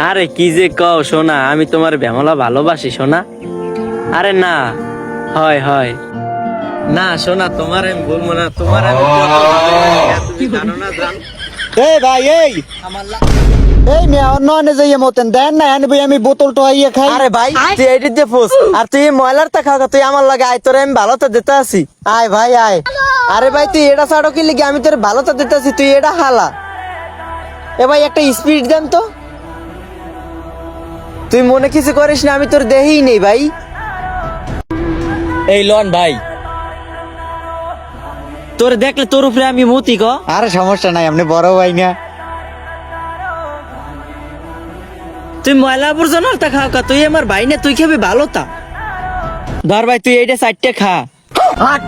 আরে কি যে কও সোনা, আমি তোমার বেমলা ভালোবাসি সোনা। আরে না, হয় হয় না সোনা, তোমার আমি বলবো না, তোমার আমি কত ভালোবাসি, তুমি জানো না জান। এই ভাই এই এই মেয়ে অন্য যাইয়ে মতেন দেন না আনবি আমি বোতল টোয়াইয়ে খাই। আরে ভাই তুই এডিট দে ফুস, আর তুই ময়লার তা খাওয়া, তুই আমার লাগে আয়, তোরে আমি ভালো তো দিতে আসি। আয় ভাই আয়। আরে ভাই তুই এটা ছাড়ো কি লিগে, আমি তোর ভালো তো দিতে আসি, তুই এটা হালা। এ ভাই একটা স্পিড দেন তো। তুই মনে কিছু করিস না, আমি তোর দেহেই নেই ভাই। এই লন ভাই, তোর দেখলে তোর উপরে আমি মতি ক। আরে সমস্যা নাই, আপনি বড় ভাই না। তুই ময়লা আবর্জনার তা খাও কা, তুই আমার ভাই না, তুই খাবি ভালো তা। ধর ভাই তুই এইটা সাইডটা খা। আট